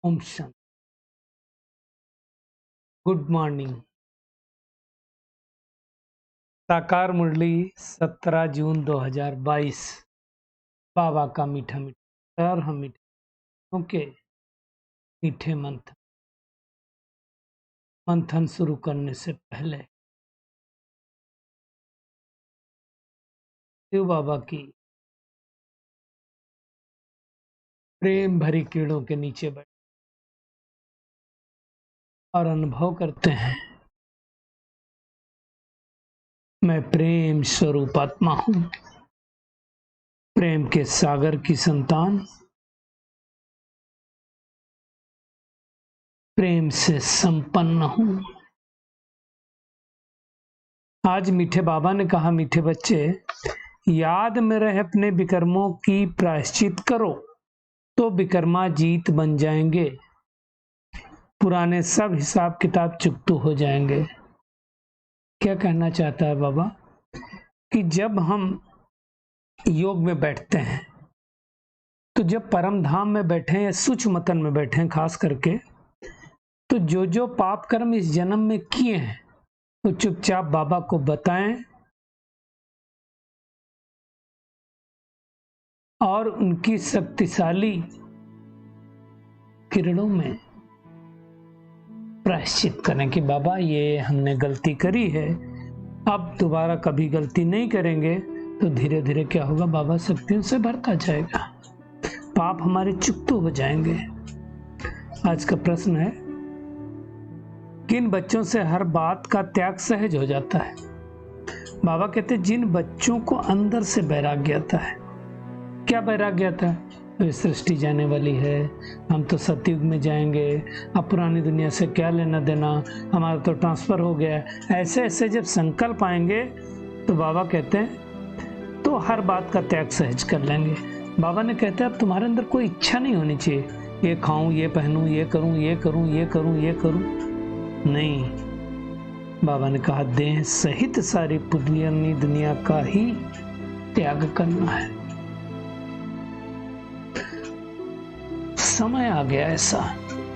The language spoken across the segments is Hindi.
ओम शांति। Good morning. साकार मुरली 17 जून 2022। बाबा का मीठा मीठा और हम मीठे के मीठे मंथन शुरू करने से पहले शिव बाबा की प्रेम भरी किरणों के नीचे बैठ और अनुभव करते हैं, मैं प्रेम स्वरूप आत्मा हूं, प्रेम के सागर की संतान, प्रेम से संपन्न हूं। आज मीठे बाबा ने कहा, मीठे बच्चे, याद में रहे अपने विकर्मों की प्रायश्चित करो तो विकर्मा जीत बन जाएंगे, पुराने सब हिसाब किताब चुकतो हो जाएंगे। क्या कहना चाहता है बाबा कि जब हम योग में बैठते हैं तो जब परम धाम में बैठे या सूक्ष्म मतन में बैठे हैं खास करके, तो जो जो पाप कर्म इस जन्म में किए हैं तो चुपचाप बाबा को बताएं और उनकी शक्तिशाली किरणों में प्रायश्चित करें कि बाबा ये हमने गलती करी है, अब दोबारा कभी गलती नहीं करेंगे। तो धीरे धीरे क्या होगा, बाबा शक्तियों से भरता जाएगा, पाप हमारे चुकतो हो जाएंगे। आज का प्रश्न है, किन बच्चों से हर बात का त्याग सहज हो जाता है? बाबा कहते जिन बच्चों को अंदर से वैराग्य आता है। क्या वैराग्य आता है? तो सृष्टि जाने वाली है, हम तो सतयुग में जाएंगे, अब पुरानी दुनिया से क्या लेना देना, हमारा तो ट्रांसफर हो गया। ऐसे ऐसे जब संकल्प आएंगे तो बाबा कहते हैं तो हर बात का त्याग सहज कर लेंगे। बाबा ने कहते हैं अब तुम्हारे अंदर कोई इच्छा नहीं होनी चाहिए, ये खाऊं, ये पहनूं, ये करूं, ये करूं, ये करूं, ये करूं। नहीं, बाबा ने कहा देह सहित सारी पुरानी दुनिया का ही त्याग करना है। समय आ गया ऐसा,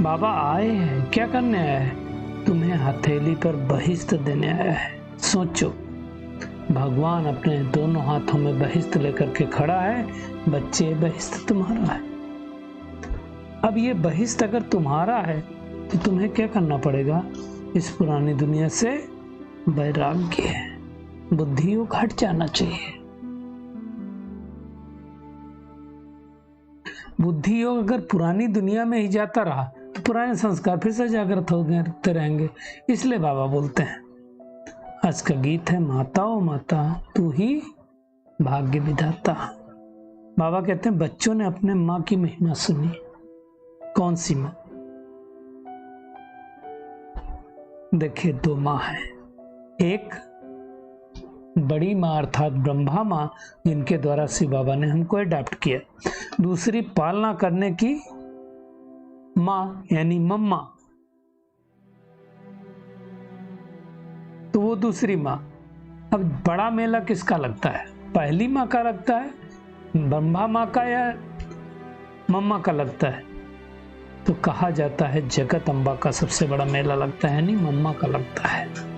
बाबा आए हैं, क्या करने आया है? तुम्हें हथेली पर बहिष्त देने आया है। सोचो, भगवान अपने दोनों हाथों में बहिष्त लेकर के खड़ा है, बच्चे बहिष्त तुम्हारा है। अब ये बहिष्त अगर तुम्हारा है तो तुम्हें क्या करना पड़ेगा? इस पुरानी दुनिया से वैराग्य है, बुद्धि योग हट जाना चाहिए। बुद्धि योग अगर पुरानी दुनिया में ही जाता रहा तो पुराने संस्कार फिर से जागृत होते रहेंगे। इसलिए बाबा बोलते हैं, आज का गीत है, माता ओ माता तू ही भाग्य विधाता। बाबा कहते हैं बच्चों ने अपने माँ की महिमा सुनी। कौन सी माँ? देखिए, दो माँ है, एक बड़ी माँ अर्थात ब्रह्मा माँ, जिनके द्वारा शिव बाबा ने हमको अडॉप्ट किया। दूसरी पालना करने की माँ यानी मम्मा, तो वो दूसरी माँ। अब बड़ा मेला किसका लगता है? पहली माँ का लगता है, ब्रह्मा माँ का या मम्मा का लगता है? तो कहा जाता है जगत अम्बा का सबसे बड़ा मेला लगता है, नहीं मम्मा का लगता है।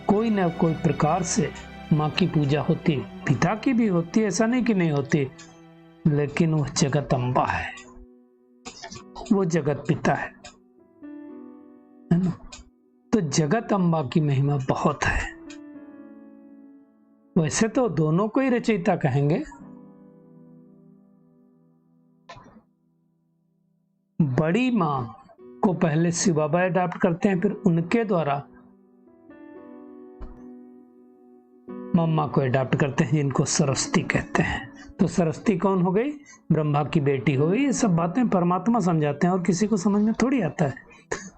कोई न कोई प्रकार से माँ की पूजा होती है, पिता की भी होती है, ऐसा नहीं कि नहीं होती, लेकिन वो जगत अम्बा है, वो जगत पिता है ना? तो जगत अम्बा की महिमा बहुत है। वैसे तो दोनों को ही रचयिता कहेंगे। बड़ी माँ को पहले शिव बाबा अडॉप्ट करते हैं, फिर उनके द्वारा मम्मा को अडॉप्ट करते हैं, जिनको सरस्वती कहते हैं। तो सरस्वती कौन हो गई? ब्रह्मा की बेटी हो गई। ये सब बातें परमात्मा समझाते हैं और किसी को समझ में थोड़ी आता है।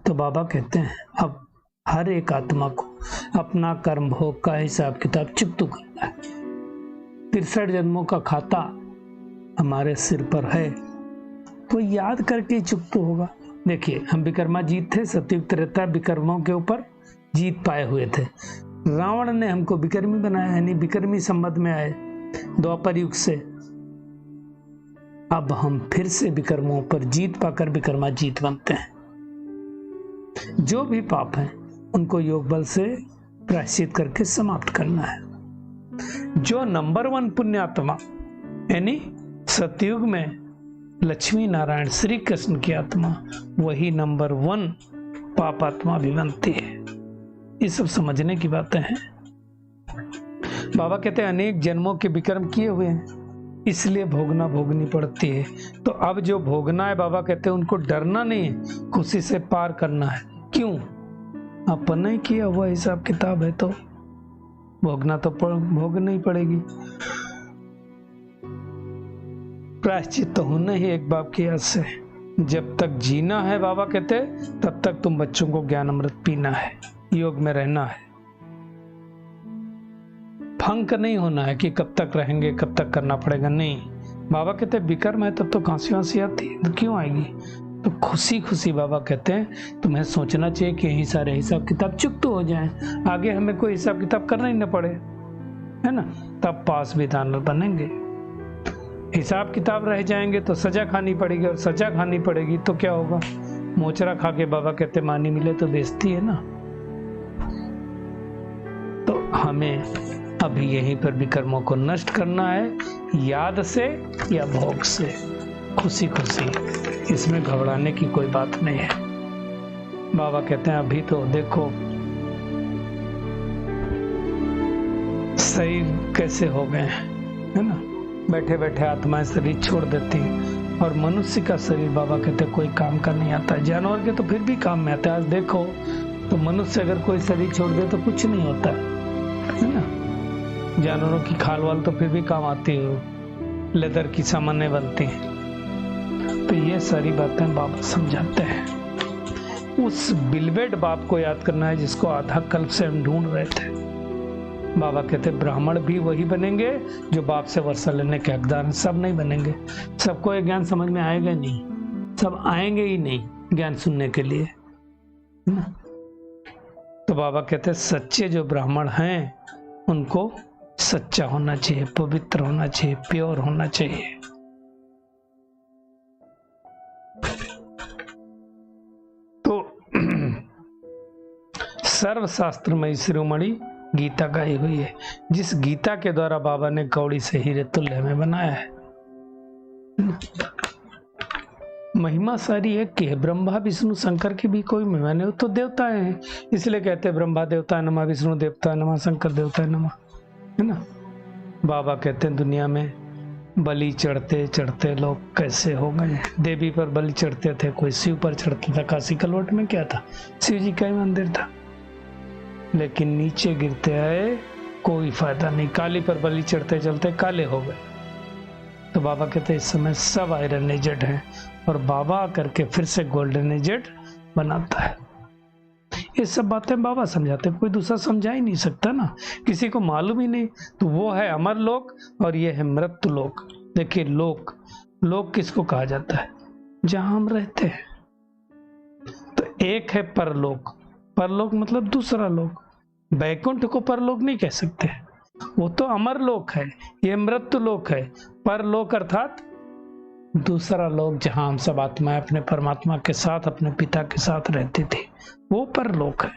तो बाबा कहते हैं अब हर एक आत्मा को अपना कर्म भोग का हिसाब किताब चुकतो करना है। 63 जन्मों का खाता हमारे सिर पर है, तो याद करके चुकतो होगा। देखिए, हम विकर्मा जीत थे, सतयुग त्रेता विकर्मों के ऊपर जीत पाए हुए थे। रावण ने हमको विकर्मी बनाया, यानी विकर्मी संबंध में आए द्वापर युग से। अब हम फिर से विकर्मों पर जीत पाकर विकर्माजीत बनते हैं। जो भी पाप हैं उनको योग बल से प्रायश्चित करके समाप्त करना है। जो नंबर 1 पुण्यात्मा यानी सतयुग में लक्ष्मी नारायण श्री कृष्ण की आत्मा, वही नंबर 1 पाप आत्मा भी बनती है। ये सब समझने की बातें हैं। बाबा कहते हैं अनेक जन्मों के विकर्म किए हुए हैं, इसलिए भोगना भोगनी पड़ती है। तो अब जो भोगना है, बाबा कहते हैं उनको डरना नहीं है, खुशी से पार करना है। क्यों? अपन नहीं किया हुआ हिसाब किताब है तो भोगना तो भोगना ही पड़ेगी। प्रायश्चित तो होना ही एक बाप की याद से। जब तक जीना है बाबा कहते तब तक तुम बच्चों को ज्ञान अमृत पीना है, योग में रहना है। फंक नहीं होना है कि कब तक रहेंगे, कब तक करना पड़ेगा, नहीं। बाबा कहते विकर्म है तब तो खांसी वांसी आती है, तो क्यों आएगी? तो खुशी खुशी बाबा कहते हैं तुम्हें सोचना चाहिए कि यही सारे हिसाब किताब चुकता हो जाएं, आगे हमें कोई हिसाब किताब करना ही न पड़े, है ना। तब पास विधान बनेंगे। हिसाब किताब रह जाएंगे तो सजा खानी पड़ेगी, और सजा खानी पड़ेगी तो क्या होगा? मोचरा खा के बाबा कहते मानी मिले तो बेइज्जती है ना। तो हमें अभी यहीं पर विकर्मों को नष्ट करना है, याद से या भोग से, खुशी खुशी। इसमें घबराने की कोई बात नहीं है। बाबा कहते हैं अभी तो देखो शरीर कैसे हो गए, है ना। बैठे बैठे आत्माएं शरीर छोड़ देती हैं, और मनुष्य का शरीर बाबा कहते कोई काम का नहीं आता है। जानवर के तो फिर भी काम में आता है। आज देखो तो मनुष्य अगर कोई शरीर छोड़ दे तो कुछ नहीं होता है ना। जानवरों की खाल वाल तो फिर भी काम आती है, लेदर की सामानें बनती हैं। तो ये सारी बातें बाबा समझाते हैं। उस बिलवेड बाप को याद करना है जिसको आधा कल्प से हम ढूंढ रहे थे। बाबा कहते ब्राह्मण भी वही बनेंगे जो बाप से वर्षा लेने के हकदार हैं। सब नहीं बनेंगे, सबको ये ज्ञान समझ में आएगा नहीं, सब आएंगे ही नहीं ज्ञान सुनने के लिए, है ना। तो बाबा कहते सच्चे जो ब्राह्मण हैं उनको सच्चा होना चाहिए, पवित्र होना चाहिए, प्योर होना चाहिए। तो सर्वशास्त्रमयी शिरोमणि गीता गाई हुई है, जिस गीता के द्वारा बाबा ने कौड़ी से हीरे तुल्य में बनाया है। महिमा सारी एक की है, ब्रह्मा विष्णु शंकर की भी कोई महिमा नहीं, तो देवताएं हैं, इसलिए कहते हैं ब्रह्मा देवता नमः, विष्णु देवता नमः, शंकर देवता नमः, है ना। बाबा कहते हैं दुनिया में बलि चढ़ते चढ़ते लोग कैसे हो गए। देवी पर बलि चढ़ते थे, कोई शिव पर चढ़ता था। काशी कलवट में क्या था? शिव जी का ही मंदिर था, लेकिन नीचे गिरते आए कोई फायदा नहीं। काली पर बलि चढ़ते चलते काले हो गए। तो बाबा कहते इस समय सब आयरन एजेड है, और बाबा करके फिर से गोल्डन एजेड बनाता है। ये सब बातें बाबा समझाते, कोई दूसरा समझा ही नहीं सकता ना, किसी को मालूम ही नहीं। तो वो है अमर लोक और ये है मृत्यु लोक। देखिए लोक, लोक किसको कहा जाता है? जहां हम रहते हैं। तो एक है परलोक, परलोक मतलब दूसरा लोक। बैकुंठ को परलोक नहीं कह सकते, वो तो अमर लोक है, ये मृत्यु लोक है। परलोक अर्थात दूसरा लोक जहां हम सब आत्माएं अपने परमात्मा के साथ, अपने पिता के साथ रहती थी, वो परलोक है।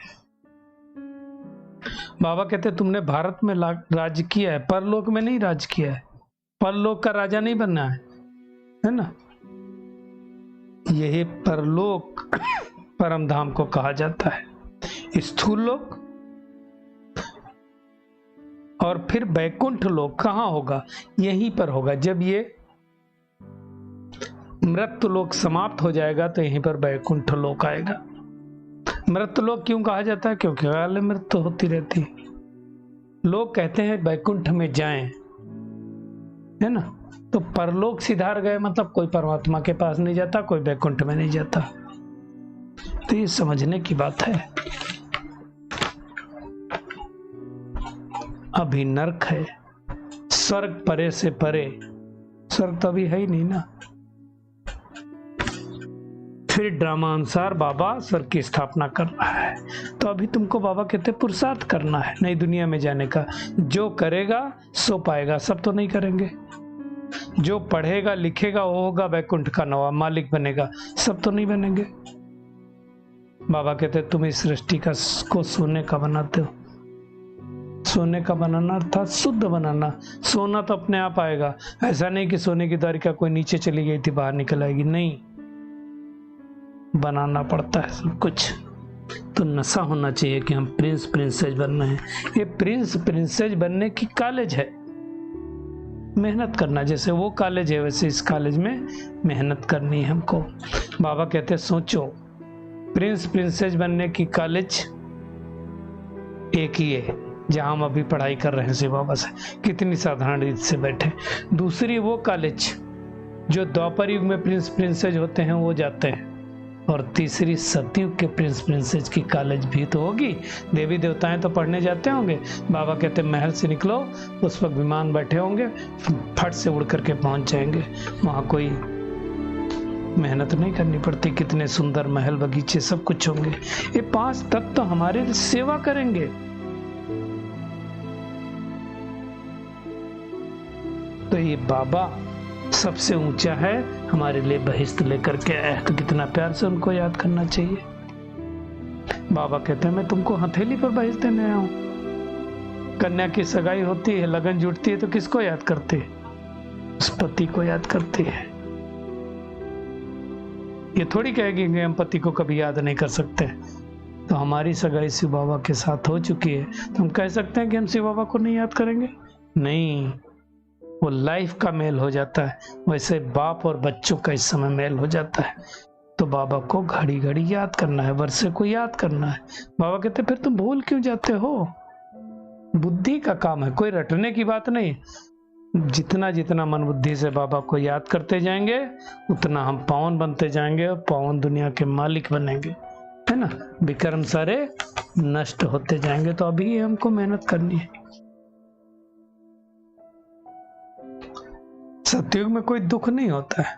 बाबा कहते तुमने भारत में राज्य किया है, परलोक में नहीं राज्य किया है। परलोक का राजा नहीं बनना है ना। यही परलोक परम धाम को कहा जाता है। स्थूल लोक और फिर बैकुंठ लोक कहाँ होगा? यहीं पर होगा। जब ये मृत्यु लोक समाप्त हो जाएगा तो यहीं पर बैकुंठ लोक आएगा। मृत्यु लोक क्यों कहा जाता है? क्योंकि काल मृत्यु होती रहती है। लोग कहते हैं बैकुंठ में जाएं, है ना। तो परलोक सिधार गए मतलब कोई परमात्मा के पास नहीं जाता, कोई बैकुंठ में नहीं जाता। तो ये समझने की बात है। अभी नरक है, स्वर्ग परे से परे, स्वर्ग तो अभी है ही नहीं ना। फिर ड्रामा अनुसार बाबा स्वर्ग की स्थापना कर रहा है। तो अभी तुमको बाबा कहते पुरुषार्थ करना है नई दुनिया में जाने का। जो करेगा सो पाएगा, सब तो नहीं करेंगे, जो पढ़ेगा लिखेगा वो होगा वैकुंठ का नवाब, मालिक बनेगा। सब तो नहीं बनेंगे। बाबा कहते तुम इस सृष्टि का को सोने का बनाते हो। सोने का बनाना अर्थात शुद्ध बनाना। सोना तो अपने आप आएगा, ऐसा नहीं कि सोने की द्वारिका कोई नीचे चली गई थी बाहर निकल आएगी, नहीं, बनाना पड़ता है सब कुछ। तो नशा होना चाहिए कि हम प्रिंस प्रिंसेस बनना है। ये प्रिंस प्रिंसेस बनने की कॉलेज है, मेहनत करना। जैसे वो कॉलेज है वैसे इस कॉलेज में मेहनत करनी है हमको। बाबा कहते हैं सोचो, प्रिंस प्रिंसेस बनने की कॉलेज एक ही है जहां हम अभी पढ़ाई कर रहे हैं शिव बाबा से, कितनी साधारण रीत से बैठे। दूसरी वो कॉलेज जो द्वापर युग में प्रिंस प्रिंसेस होते हैं वो जाते हैं, और तीसरी सतयुग के प्रिंस प्रिंसेस की कॉलेज भी तो होगी। देवी देवताएं तो पढ़ने जाते होंगे। बाबा कहते महल से निकलो, उस पर विमान बैठे होंगे, फट से उड़ करके पहुंच जाएंगे। वहां कोई मेहनत नहीं करनी पड़ती, कितने सुंदर महल बगीचे सब कुछ होंगे। ये 5 तत्व तो हमारे सेवा करेंगे। तो ये बाबा सबसे ऊंचा है, हमारे लिए बहिष्ठ लेकर के आए, तो कितना प्यार से उनको याद करना चाहिए। बाबा कहते हैं मैं तुमको हथेली पर बहिष्ठ देने आया हूं। कन्या की सगाई होती है, लगन जुटती है, तो किसको याद करते है? उस पति को याद करती है। ये थोड़ी कहेगी कि हम पति को कभी याद नहीं कर सकते। तो हमारी सगाई शिव बाबा के साथ हो चुकी है, तो हम कह सकते हैं कि हम शिव बाबा को नहीं याद करेंगे? नहीं, वो लाइफ का मेल हो जाता है। वैसे बाप और बच्चों का इस समय मेल हो जाता है। तो बाबा को घड़ी घड़ी याद करना है, वर्षे को याद करना है। बाबा कहते फिर तुम भूल क्यों जाते हो? बुद्धि का काम है, कोई रटने की बात नहीं। जितना जितना मन बुद्धि से बाबा को याद करते जाएंगे उतना हम पावन बनते जाएंगे और पावन दुनिया के मालिक बनेंगे, है ना। विक्रम सारे नष्ट होते जाएंगे। तो अभी हमको मेहनत करनी है। सतयुग में कोई दुख नहीं होता है,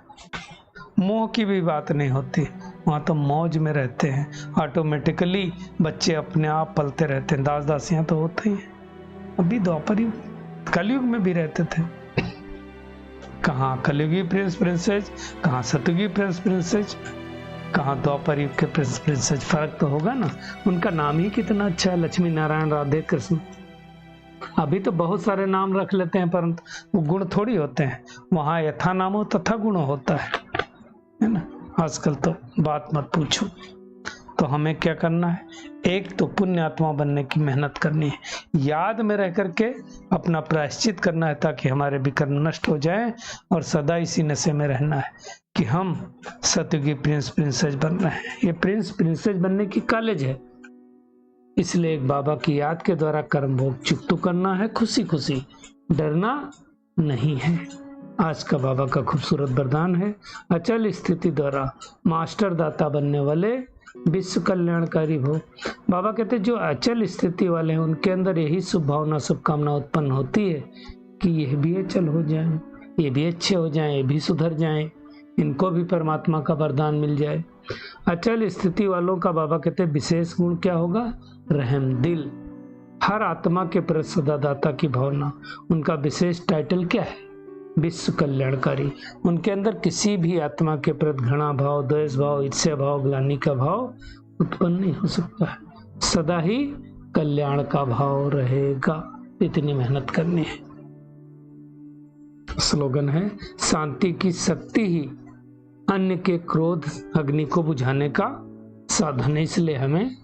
मोह की भी बात नहीं होती। वहां तो मौज में रहते हैं, ऑटोमेटिकली बच्चे अपने आप पलते रहते हैं। दास दासियां तो होते ही हैं। अभी द्वापर युग, कलयुग में भी रहते थे। कहाँ कलयुगी प्रिंस प्रिंसेस, कहाँ सतयुगी प्रिंस प्रिंसेस, कहाँ द्वापर युग के प्रिंस प्रिंसेस। फर्क तो होगा ना। उनका नाम ही कितना अच्छा है, लक्ष्मी नारायण राधे कृष्ण। अभी तो बहुत सारे नाम रख लेते हैं, परंतु वो गुण थोड़ी होते हैं। वहां यथा नामो तथा गुणो होता है ना। आजकल तो बात मत पूछो। तो हमें क्या करना है? एक तो पुण्य आत्मा बनने की मेहनत करनी है, याद में रह करके अपना प्रायश्चित करना है, ताकि हमारे विकर्म नष्ट हो जाए, और सदा इसी नशे में रहना है कि हम सतयुगी प्रिंस प्रिंसेस बन रहे हैं। ये प्रिंस प्रिंसेस बनने की कॉलेज है। इसलिए एक बाबा की याद के द्वारा कर्म भोग चुकता करना है, खुशी खुशी, डरना नहीं है। आज का बाबा का खूबसूरत वरदान है, अचल स्थिति द्वारा मास्टर दाता बनने वाले विश्व कल्याणकारी भो। बाबा कहते जो अचल स्थिति वाले हैं उनके अंदर यही शुभ भावना शुभकामना उत्पन्न होती है कि यह भी अचल हो जाए, ये भी अच्छे हो जाएं, ये भी सुधर जाएं, इनको भी परमात्मा का वरदान मिल जाए। अचल स्थिति वालों का बाबा कहते विशेष गुण क्या होगा? रहम दिल, हर आत्मा के प्रति सदादाता की भावना। उनका विशेष टाइटल क्या है? विश्व कल्याणकारी। उनके अंदर किसी भी आत्मा के प्रति घृणा भाव, द्वेष भाव, ईर्ष्या भाव, ग्लानि का भाव उत्पन्न नहीं हो सकता है। सदा ही कल्याण का भाव रहेगा। इतनी मेहनत करनी है। स्लोगन है, शांति की शक्ति ही अन्य के क्रोध अग्नि को बुझाने का साधन है। इसलिए हमें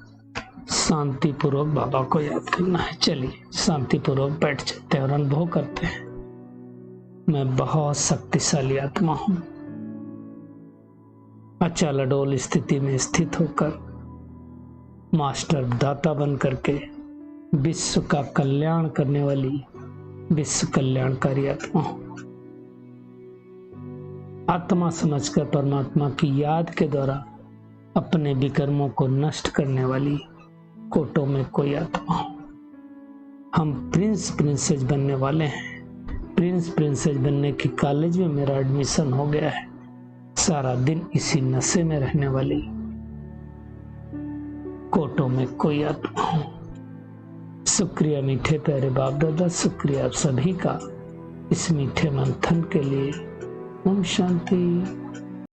शांति पूर्वक बाबा को याद करना है। चलिए शांति पूर्वक बैठ जाते हैं और अनुभव करते हैं, मैं बहुत शक्तिशाली आत्मा हूं। अचल अडोल स्थिति में स्थित होकर मास्टर दाता बन करके विश्व का कल्याण करने वाली विश्व कल्याणकारी आत्मा हूं। आत्मा समझकर परमात्मा की याद के द्वारा अपने विकर्मों को नष्ट करने वाली कोटों में कोई आत्मा हो। हम प्रिंस प्रिंसेस बनने वाले हैं। प्रिंस प्रिंसेस बनने की कॉलेज में मेरा एडमिशन हो गया है। सारा दिन इसी नशे में रहने वाली कोटों में कोई आत्मा हो। शुक्रिया मीठे प्यारे बाप दादा, शुक्रिया आप सभी का। इस मीठे मंथन के लिए। ओम शांति।